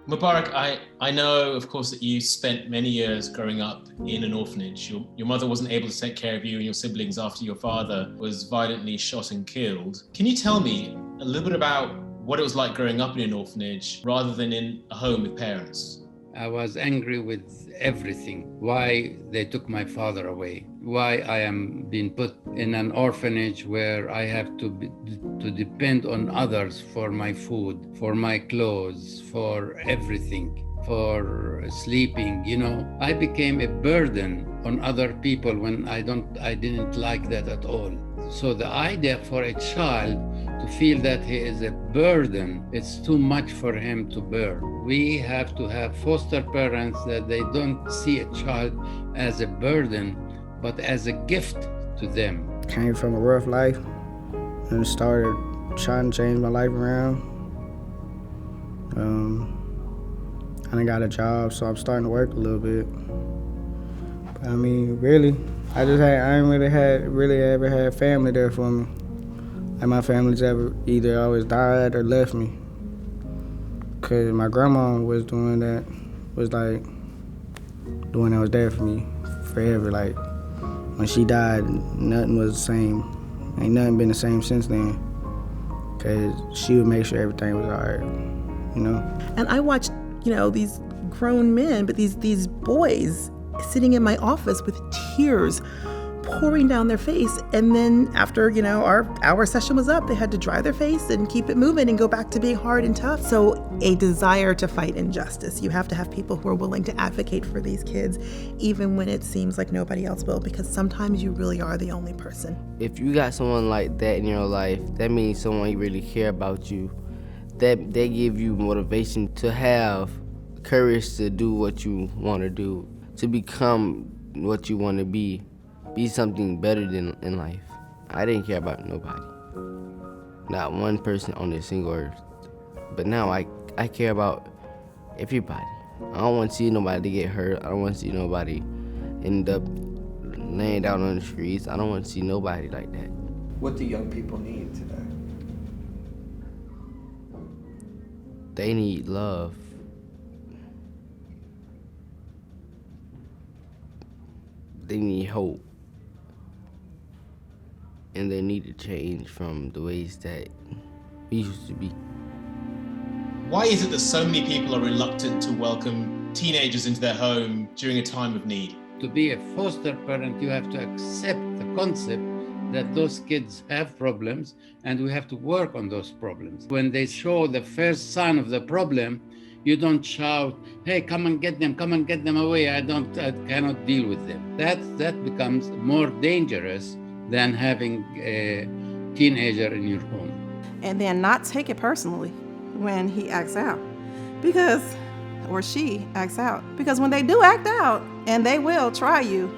Mubarak, I know, of course, that you spent many years growing up in an orphanage. Your mother wasn't able to take care of you and your siblings after your father was violently shot and killed. Can you tell me a little bit about what it was like growing up in an orphanage rather than in a home with parents? I was angry with everything. Why they took my father away. Why I am being put in an orphanage where I have to depend on others for my food, for my clothes, for everything, for sleeping. I became a burden on other people when I didn't like that at all. So the idea for a child to feel that he is a burden, it's too much for him to bear. We have to have foster parents that they don't see a child as a burden, but as a gift to them. Came from a rough life and started trying to change my life around. I got a job, so I'm starting to work a little bit. But I mean, really, I ain't really ever had family there for me. Like my family's either always died or left me. Cause my grandma was doing that was there for me forever. Like when she died, nothing was the same. Ain't nothing been the same since then. Cause she would make sure everything was alright, And I watched, these grown men, but these boys sitting in my office with tears pouring down their face. And then after, our session was up, they had to dry their face and keep it moving and go back to being hard and tough. So a desire to fight injustice. You have to have people who are willing to advocate for these kids, even when it seems like nobody else will, because sometimes you really are the only person. If you got someone like that in your life, that means someone really care about you. That they give you motivation to have courage to do what you want to do, to become what you want to be something better than in life. I didn't care about nobody, not one person on this single earth. But now I care about everybody. I don't want to see nobody get hurt. I don't want to see nobody end up laying down on the streets. I don't want to see nobody like that. What do young people need today? They need love. They need hope. And they need to change from the ways that we used to be. Why is it that so many people are reluctant to welcome teenagers into their home during a time of need? To be a foster parent, you have to accept the concept that those kids have problems and we have to work on those problems. When they show the first sign of the problem, you don't shout, hey, come and get them away. I cannot deal with them. That becomes more dangerous than having a teenager in your home. And then not take it personally when he acts out, or she acts out. Because when they do act out, and they will try you,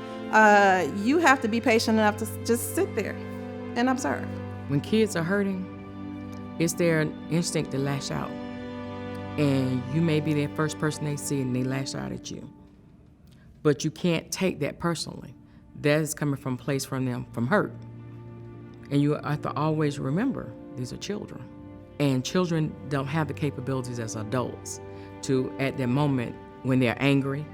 you have to be patient enough to just sit there and observe. When kids are hurting, it's their instinct to lash out. And you may be the first person they see and they lash out at you. But you can't take that personally. That is coming from a place from them, from hurt. And you have to always remember, these are children. And children don't have the capabilities as adults to, at that moment, when they're angry,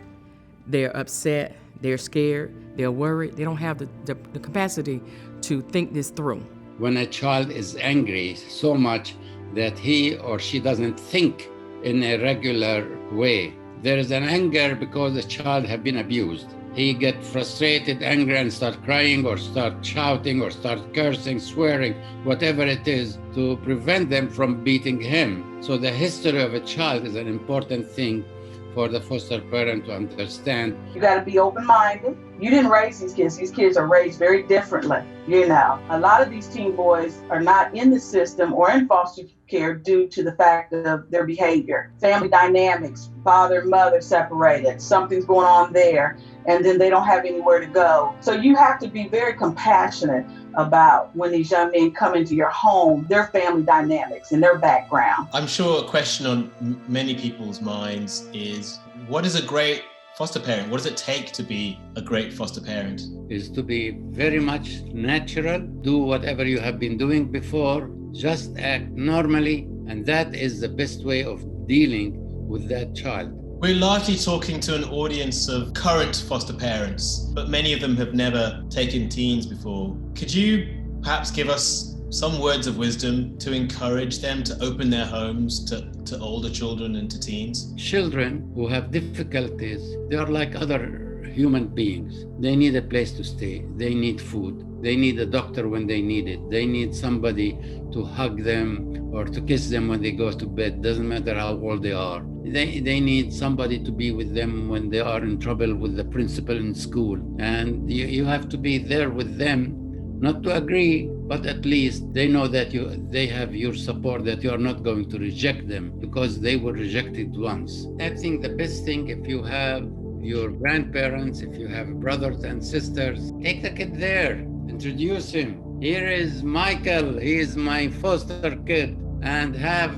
they're upset, they're scared, they're worried, they don't have the capacity to think this through. When a child is angry so much that he or she doesn't think in a regular way, there is an anger because the child has been abused. He gets frustrated, angry, and start crying or start shouting or start cursing, swearing, whatever it is, to prevent them from beating him. So the history of a child is an important thing for the foster parent to understand. You got to be open-minded. You didn't raise these kids. These kids are raised very differently. A lot of these teen boys are not in the system or in foster care due to the fact of their behavior. Family dynamics, father and mother separated, something's going on there, and then they don't have anywhere to go. So you have to be very compassionate about when these young men come into your home, their family dynamics and their background. I'm sure a question on many people's minds is, what is a great foster parent? What does it take to be a great foster parent? Is to be very much natural, do whatever you have been doing before, just act normally, and that is the best way of dealing with that child. We're largely talking to an audience of current foster parents, but many of them have never taken teens before. Could you perhaps give us some words of wisdom to encourage them to open their homes to older children and to teens? Children who have difficulties, they are like other human beings. They need a place to stay. They need food. They need a doctor when they need it. They need somebody to hug them or to kiss them when they go to bed. Doesn't matter how old they are. They need somebody to be with them when they are in trouble with the principal in school. And you have to be there with them, not to agree, but at least they know that they have your support, that you are not going to reject them because they were rejected once. I think the best thing, if you have your grandparents, if you have brothers and sisters, take the kid there, introduce him. Here is Michael, he is my foster kid, and have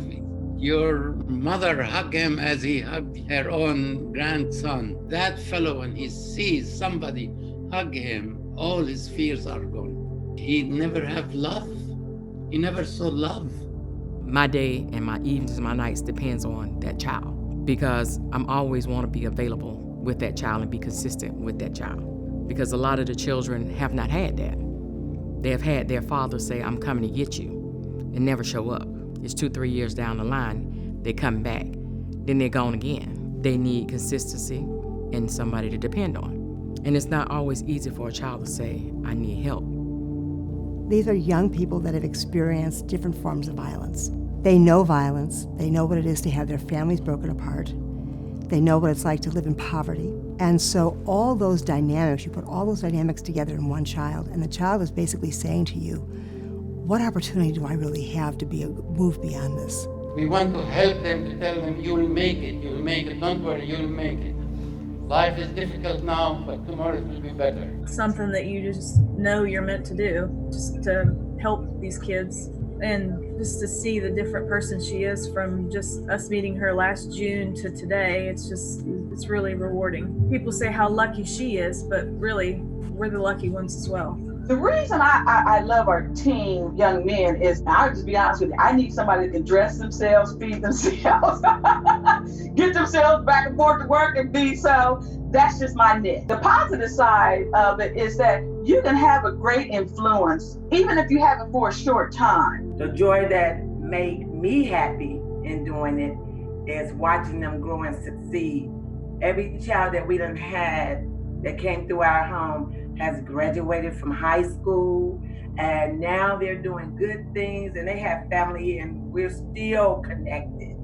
your mother hug him as he hugged her own grandson. That fellow, when he sees somebody hug him, all his fears are gone. He never have love. He never saw love. My day and my evenings and my nights depends on that child, because I'm always want to be available with that child and be consistent with that child, because a lot of the children have not had that. They have had their father say, I'm coming to get you, and never show up. It's 2-3 years down the line, they come back, then they're gone again. They need consistency and somebody to depend on. And it's not always easy for a child to say, I need help. These are young people that have experienced different forms of violence. They know violence. They know what it is to have their families broken apart. They know what it's like to live in poverty. And so all those dynamics, you put all those dynamics together in one child, and the child is basically saying to you, what opportunity do I really have to move beyond this? We want to help them, to tell them, you will make it, you will make it, don't worry, you will make it. Life is difficult now, but tomorrow it will be better. Something that you just know you're meant to do, just to help these kids, and just to see the different person she is from just us meeting her last June to today. It's really rewarding. People say how lucky she is, but really, we're the lucky ones as well. The reason I love our teen young men is, I'll just be honest with you, I need somebody that can dress themselves, feed themselves, get themselves back and forth to work and be so. That's just my niche. The positive side of it is that you can have a great influence, even if you have it for a short time. The joy that made me happy in doing it is watching them grow and succeed. Every child that we done had that came through our home has graduated from high school, and now they're doing good things, and they have family, and we're still connected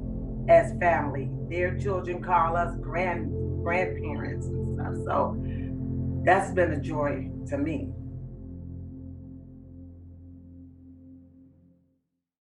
as family. Their children call us grandparents and stuff. So that's been a joy to me.